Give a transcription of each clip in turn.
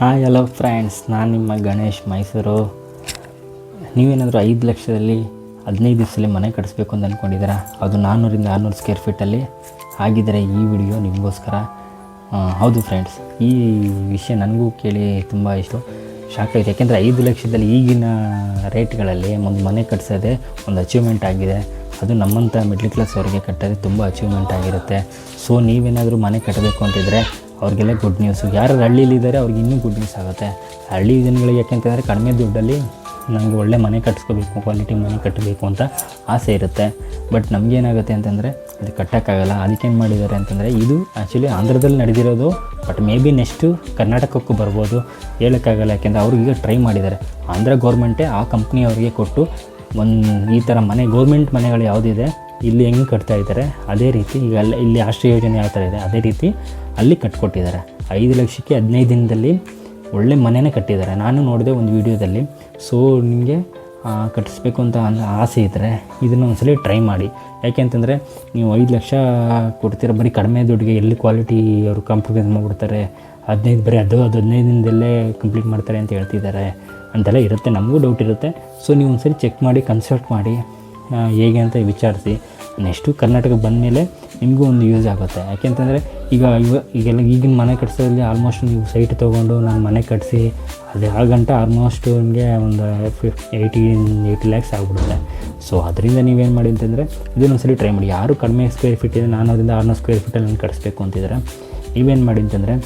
Hi hello friends, ನಾನು ನಿಮ್ಮ ಗಣೇಶ್ ಮೈಸೂರು. ನೀವೇನಾದರೂ 5 ಲಕ್ಷದಲ್ಲಿ 15 ದಿವಸದಲ್ಲಿ ಮನೆ ಕಟ್ಟಿಸ್ಬೇಕು ಅಂತ ಅಂದ್ಕೊಂಡಿದ್ದೀರಾ? ಅದು 400ರಿಂದ 600 ಸ್ಕ್ವೇರ್ ಫೀಟಲ್ಲಿ ಆಗಿದ್ದರೆ ಈ ವಿಡಿಯೋ ನಿಮಗೋಸ್ಕರ. ಹೌದು ಫ್ರೆಂಡ್ಸ್, ಈ ವಿಷಯ ನನಗೂ ಕೇಳಿ ತುಂಬ ಶಾಕ್ ಆಯಿತು. ಯಾಕೆಂದರೆ 5 ಲಕ್ಷದಲ್ಲಿ ಈಗಿನ ರೇಟ್ಗಳಲ್ಲಿ ಒಂದು ಮನೆ ಕಟ್ಟಿಸೋದೇ ಒಂದು ಅಚೀವ್ಮೆಂಟ್ ಆಗಿದೆ. ಅದು ನಮ್ಮಂಥ ಮಿಡ್ಲ್ ಕ್ಲಾಸ್ ಅವರಿಗೆ ಕಟ್ಟೋದೇ ತುಂಬ ಅಚೀವ್ಮೆಂಟ್ ಆಗಿರುತ್ತೆ. ಸೊ ನೀವೇನಾದರೂ ಮನೆ ಕಟ್ಟಬೇಕು ಅಂತಿದ್ದರೆ ಅವ್ರಿಗೆಲ್ಲ ಗುಡ್ ನ್ಯೂಸು. ಯಾರು ಹಳ್ಳೀಲಿದ್ದಾರೆ ಅವ್ರಿಗೆ ಇನ್ನೂ ಗುಡ್ ನ್ಯೂಸ್ ಆಗುತ್ತೆ. ಹಳ್ಳಿ ಜನಗಳಿಗೆ ಯಾಕೆಂತಂದರೆ ಕಡಿಮೆ ದುಡ್ಡಲ್ಲಿ ನನಗೆ ಒಳ್ಳೆ ಮನೆ ಕಟ್ಟಿಸ್ಕೋಬೇಕು, ಕ್ವಾಲಿಟಿ ಮನೆ ಕಟ್ಟಬೇಕು ಅಂತ ಆಸೆ ಇರುತ್ತೆ. ಬಟ್ ನಮಗೇನಾಗುತ್ತೆ ಅಂತಂದರೆ ಅದು ಕಟ್ಟೋಕ್ಕಾಗಲ್ಲ. ಅದಕ್ಕೇನು ಮಾಡಿದ್ದಾರೆ ಅಂತಂದರೆ, ಇದು ಆ್ಯಕ್ಚುಲಿ ಆಂಧ್ರದಲ್ಲಿ ನಡೆದಿರೋದು, ಬಟ್ ಮೇ ಬಿ ನೆಕ್ಸ್ಟು ಕರ್ನಾಟಕಕ್ಕೂ ಬರ್ಬೋದು, ಹೇಳೋಕ್ಕಾಗಲ್ಲ. ಯಾಕೆಂದರೆ ಅವರು ಈಗ ಟ್ರೈ ಮಾಡಿದ್ದಾರೆ. ಆಂಧ್ರ ಗೌರ್ಮೆಂಟೇ ಆ ಕಂಪ್ನಿ ಅವರಿಗೆ ಕೊಟ್ಟು ಈ ಥರ ಮನೆ, ಗೌರ್ಮೆಂಟ್ ಮನೆಗಳು ಯಾವುದಿದೆ ಇಲ್ಲಿ ಹೆಂಗೆ ಕಟ್ತಾ ಇದ್ದಾರೆ ಅದೇ ರೀತಿ ಈಗ ಇಲ್ಲಿ ಆಶ್ರಯ ಯೋಜನೆ ಯಾವ ಥರ ಇದೆ ಅದೇ ರೀತಿ ಅಲ್ಲಿ ಕಟ್ಕೊಟ್ಟಿದ್ದಾರೆ. 5 ಲಕ್ಷಕ್ಕೆ 15 ದಿನದಲ್ಲಿ ಒಳ್ಳೆ ಮನೆಯೇ ಕಟ್ಟಿದ್ದಾರೆ. ನಾನು ನೋಡಿದೆ ಒಂದು ವೀಡಿಯೋದಲ್ಲಿ. ಸೊ ನಿಮಗೆ ಕಟ್ಟಿಸ್ಬೇಕು ಅಂತ ಆಸೆ ಇದ್ದರೆ ಇದನ್ನು ಒಂದ್ಸಲ ಟ್ರೈ ಮಾಡಿ. ಯಾಕೆ ಅಂತಂದರೆ ನೀವು 5 ಲಕ್ಷ ಕೊಡ್ತೀರ ಬರೀ ಕಡಿಮೆ ದುಡ್ಡಿಗೆ, ಎಲ್ಲಿ ಕ್ವಾಲಿಟಿ ಅವರು ಕಾಂಪ್ರಮೈಸ್ ಮಾಡಿಬಿಡ್ತಾರೆ. 15 ದಿನದಲ್ಲೇ ಕಂಪ್ಲೀಟ್ ಮಾಡ್ತಾರೆ ಅಂತ ಹೇಳ್ತಿದ್ದಾರೆ ಅಂತೆಲ್ಲ ಇರುತ್ತೆ. ನಮಗೂ ಡೌಟ್ ಇರುತ್ತೆ. ಸೊ ನೀವು ಒಂದ್ಸರಿ ಚೆಕ್ ಮಾಡಿ, ಕನ್ಸಲ್ಟ್ ಮಾಡಿ ಹೇಗೆ ಅಂತ ವಿಚಾರಿಸಿ. ನೆಕ್ಸ್ಟು ಕರ್ನಾಟಕಕ್ಕೆ ಬಂದಮೇಲೆ ನಿಮಗೂ ಒಂದು ಯೂಸ್ ಆಗುತ್ತೆ. ಯಾಕೆಂತಂದರೆ ಈಗೆಲ್ಲ ಈಗಿನ ಮನೆ ಕಟ್ಸೋದ್ರಲ್ಲಿ ಆಲ್ಮೋಸ್ಟ್ ನೀವು ಸೈಟ್ ತೊಗೊಂಡು ನಾನು ಮನೆ ಕಟ್ಟಿಸಿ ಅದೇ ಆಗಂಟ ಆಲ್ಮೋಸ್ಟ್ ನಿಮಗೆ ಒಂದು 80 ಲ್ಯಾಕ್ಸ್ ಆಗಿಬಿಡುತ್ತೆ. ಸೊ ಅದರಿಂದ ನೀವೇನು ಮಾಡಿ ಅಂತಂದರೆ ಇದನ್ನೊಂದ್ಸಲಿ ಟ್ರೈ ಮಾಡಿ. ಯಾರು ಕಡಿಮೆ ಸ್ಕ್ವೇರ್ ಫೀಟ್ ಇದೆ, 400ರಿಂದ 600 ಸ್ಕ್ವೇರ್ ಫೀಟಲ್ಲಿ ನಾನು ಕಟ್ಟಿಸ್ಬೇಕು ಅಂತಿದ್ದಾರೆ, ನೀವೇನು ಮಾಡಿ ಅಂತಂದರೆ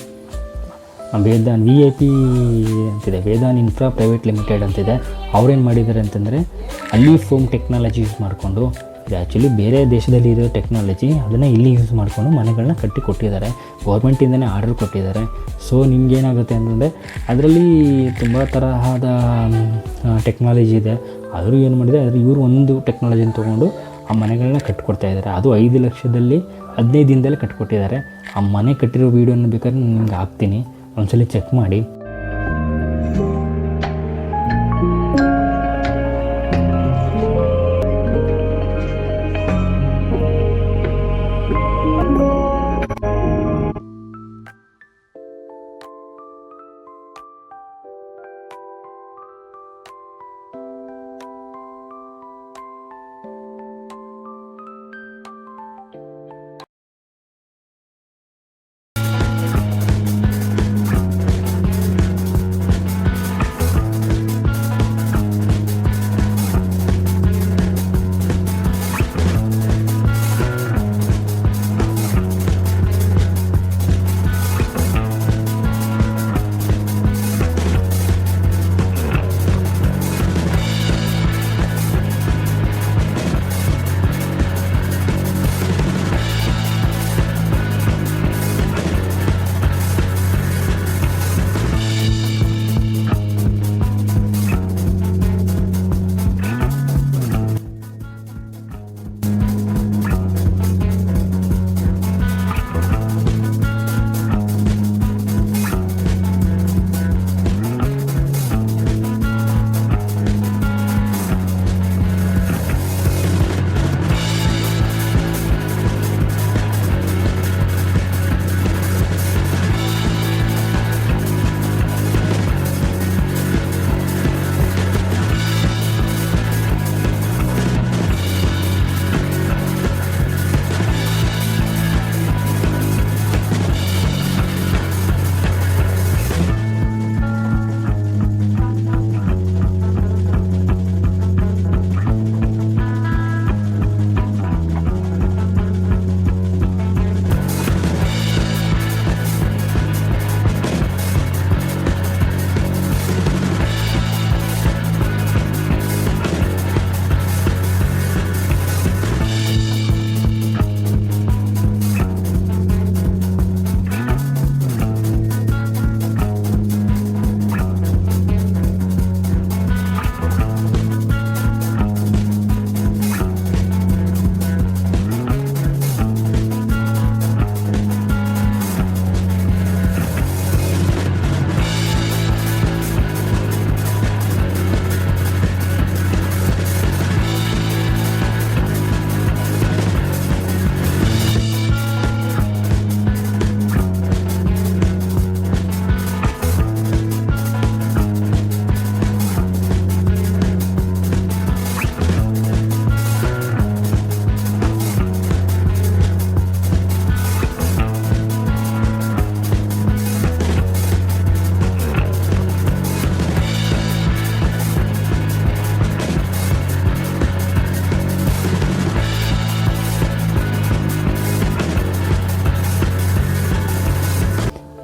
ವೇದಾನ್ VIP ಅಂತಿದೆ, ವೇದಾನ್ ಇನ್ಫ್ರಾ ಪ್ರೈವೇಟ್ ಲಿಮಿಟೆಡ್ ಅಂತಿದೆ. ಅವ್ರೇನು ಮಾಡಿದ್ದಾರೆ ಅಂತಂದರೆ ಅಲ್ಲಿ ಫೋಮ್ ಟೆಕ್ನಾಲಜಿ ಯೂಸ್ ಮಾಡಿಕೊಂಡು, ಇದು ಆ್ಯಕ್ಚುಲಿ ಬೇರೆ ದೇಶದಲ್ಲಿ ಇರೋ ಟೆಕ್ನಾಲಜಿ, ಅದನ್ನು ಇಲ್ಲಿ ಯೂಸ್ ಮಾಡಿಕೊಂಡು ಮನೆಗಳನ್ನ ಕಟ್ಟಿ ಕೊಟ್ಟಿದ್ದಾರೆ. ಗೌರ್ಮೆಂಟಿಂದನೇ ಆರ್ಡರ್ ಕೊಟ್ಟಿದ್ದಾರೆ. ಸೊ ನಿಮಗೇನಾಗುತ್ತೆ ಅಂತಂದರೆ ಅದರಲ್ಲಿ ತುಂಬ ತರಹದ ಟೆಕ್ನಾಲಜಿ ಇದೆ. ಆದರೂ ಏನು ಮಾಡಿದೆ ಆದರೆ ಇವರು ಒಂದು ಟೆಕ್ನಾಲಜಿನ ತೊಗೊಂಡು ಆ ಮನೆಗಳನ್ನ ಕಟ್ಕೊಡ್ತಾ ಇದ್ದಾರೆ. ಅದು 5 ಲಕ್ಷದಲ್ಲಿ 15 ದಿನದಲ್ಲೇ ಕಟ್ಕೊಟ್ಟಿದ್ದಾರೆ. ಆ ಮನೆ ಕಟ್ಟಿರೋ ವೀಡಿಯೋನ ಬೇಕಾದ್ರೆ ನಾನು ನಿಮ್ಗೆ ಹಾಕ್ತೀನಿ, ಒಂದ್ಸಲ ಚೆಕ್ ಮಾಡಿ.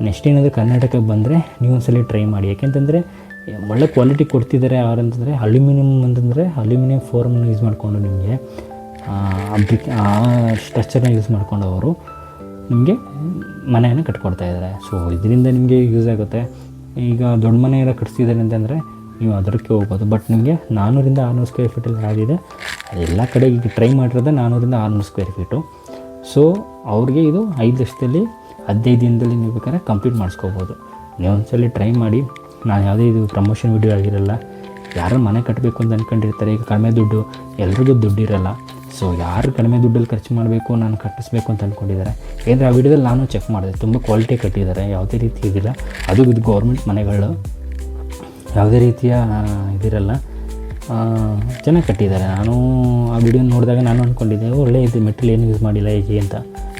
ನೆಕ್ಸ್ಟ್ ಏನಾದರೂ ಕರ್ನಾಟಕಕ್ಕೆ ಬಂದರೆ ನೀವು ಒಂದ್ಸಲ ಟ್ರೈ ಮಾಡಿ. ಯಾಕೆಂತಂದರೆ ಒಳ್ಳೆ ಕ್ವಾಲಿಟಿ ಕೊಡ್ತಿದ್ದಾರೆ. ಅವ್ರಂತಂದರೆ ಅಲ್ಯೂಮಿನಿಯಂ ಫೋರಮ್ನ ಯೂಸ್ ಮಾಡಿಕೊಂಡು ನಿಮಗೆ ಆ ಸ್ಟ್ರಕ್ಚರ್ನ ಯೂಸ್ ಮಾಡಿಕೊಂಡು ಅವರು ನಿಮಗೆ ಮನೆಯನ್ನು ಕಟ್ಕೊಡ್ತಾಯಿದ್ದಾರೆ. ಸೊ ಇದರಿಂದ ನಿಮಗೆ ಯೂಸ್ ಆಗುತ್ತೆ. ಈಗ ದೊಡ್ಡ ಮನೆ ಎಲ್ಲ ಕಟ್ಸಿದ್ದಾರೆ ಅಂತಂದರೆ ನೀವು ಅದಕ್ಕೆ ಹೋಗ್ಬೋದು. ಬಟ್ ನಿಮಗೆ 400-600 ಸ್ಕ್ವೇರ್ ಫೀಟಲ್ಲಿ ಆಗಿದೆ. ಎಲ್ಲ ಕಡೆ ಈಗ ಟ್ರೈ ಮಾಡಿರೋದೆ 400-600 ಸ್ಕ್ವೇರ್ ಫೀಟು. ಸೊ ಅವ್ರಿಗೆ ಇದು 5 ಲಕ್ಷದಲ್ಲಿ 15 ದಿನದಲ್ಲಿ ನೀವು ಬೇಕಾದ್ರೆ ಕಂಪ್ಲೀಟ್ ಮಾಡಿಸ್ಕೋಬೋದು. ನೀವು ಒಂದ್ಸಲ ಟ್ರೈ ಮಾಡಿ. ನಾನು ಯಾವುದೇ ಇದು ಪ್ರಮೋಷನ್ ವೀಡಿಯೋ ಆಗಿರಲ್ಲ. ಯಾರು ಮನೆ ಕಟ್ಟಬೇಕು ಅಂತ ಅಂದ್ಕೊಂಡಿರ್ತಾರೆ. ಈಗ ಕಡಿಮೆ ದುಡ್ಡು, ಎಲ್ರಿಗೂ ದುಡ್ಡಿರಲ್ಲ. ಸೊ ಯಾರು ಕಡಿಮೆ ದುಡ್ಡಲ್ಲಿ ಖರ್ಚು ಮಾಡಬೇಕು, ನಾನು ಕಟ್ಟಿಸ್ಬೇಕು ಅಂತ ಅಂದ್ಕೊಂಡಿದ್ದಾರೆ. ಏಕೆಂದರೆ ಆ ವಿಡಿಯೋದಲ್ಲಿ ನಾನು ಚೆಕ್ ಮಾಡಿದೆ, ತುಂಬ ಕ್ವಾಲಿಟಿ ಕಟ್ಟಿದ್ದಾರೆ, ಯಾವುದೇ ರೀತಿ ಇದಿಲ್ಲ. ಅದು ಇದು ಗೌರ್ಮೆಂಟ್ ಮನೆಗಳು, ಯಾವುದೇ ರೀತಿಯ ಇದಿರಲ್ಲ, ಚೆನ್ನಾಗಿ ಕಟ್ಟಿದ್ದಾರೆ. ನಾನು ಆ ವಿಡಿಯೋ ನೋಡಿದಾಗ ನಾನು ಅಂದ್ಕೊಂಡಿದ್ದೆ ಒಳ್ಳೆ ಇದು ಮೆಟೀರಿಯಲ್ ಏನು ಯೂಸ್ ಮಾಡಿಲ್ಲ ಹೇಗೆ ಅಂತ.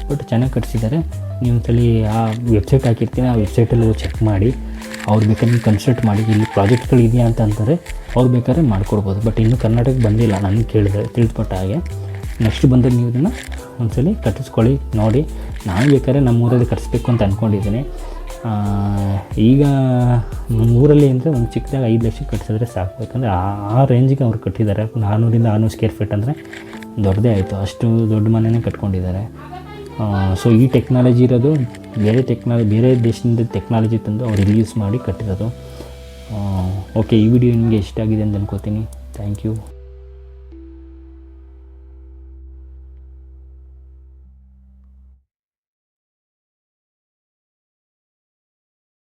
ಬಟ್ ಚೆನ್ನಾಗಿ ಕಟ್ಟಿಸಿದ್ದಾರೆ. ನೀವು ಒಂದ್ಸಲಿ ಆ ವೆಬ್ಸೈಟ್ ಹಾಕಿರ್ತೀನಿ, ಆ ವೆಬ್ಸೈಟಲ್ಲಿ ಚೆಕ್ ಮಾಡಿ. ಅವ್ರು ಬೇಕಾದ್ರೆ ನೀವು ಕನ್ಸಲ್ಟ್ ಮಾಡಿ. ಇಲ್ಲಿ ಪ್ರಾಜೆಕ್ಟ್ಗಳು ಇದೆಯಾ ಅಂತ ಅಂತಾರೆ, ಅವ್ರು ಬೇಕಾದ್ರೆ ಮಾಡಿಕೊಡ್ಬೋದು. ಬಟ್ ಇನ್ನೂ ಕರ್ನಾಟಕಕ್ಕೆ ಬಂದಿಲ್ಲ, ನನಗೆ ಕೇಳಿದೆ, ತಿಳಿದುಪಟ್ಟ ಹಾಗೆ. ನೆಕ್ಸ್ಟ್ ಬಂದಾಗ ನೀವು ಇದನ್ನು ಒಂದ್ಸಲಿ ಕಟ್ಟಿಸ್ಕೊಳ್ಳಿ, ನೋಡಿ. ನಾನು ಬೇಕಾದ್ರೆ ನಮ್ಮೂರಲ್ಲಿ ಕಟ್ಟಿಸ್ಬೇಕು ಅಂತ ಅಂದ್ಕೊಂಡಿದ್ದೀನಿ. ಈಗ ನಮ್ಮೂರಲ್ಲಿ ಅಂದರೆ ಒಂದು ಚಿಕ್ಕದಾಗ 5 ಲಕ್ಷಕ್ಕೆ ಕಟ್ಟಿಸಿದ್ರೆ ಸಾಕು. ಯಾಕಂದರೆ ಆ ರೇಂಜಿಗೆ ಅವ್ರು ಕಟ್ಟಿದ್ದಾರೆ. 400-600 ಸ್ಕ್ವೇರ್ ಫೀಟ್ ಅಂದರೆ ದೊಡ್ಡದೇ ಆಯಿತು. ಅಷ್ಟು ದೊಡ್ಡ ಮನೆಯೇ ಕಟ್ಕೊಂಡಿದ್ದಾರೆ. ಸೊ ಈ ಟೆಕ್ನಾಲಜಿ ಇರೋದು ಬೇರೆ ದೇಶದಿಂದ ಟೆಕ್ನಾಲಜಿ ತಂದು ಅವ್ರು ಇಲ್ಲಿ ಯೂಸ್ ಮಾಡಿ ಕಟ್ಟಿರೋದು. ಓಕೆ, ಈ ವಿಡಿಯೋ ನಿಮಗೆ ಇಷ್ಟ ಆಗಿದೆ ಅಂತ ಅನ್ಕೋತೀನಿ. Thank you.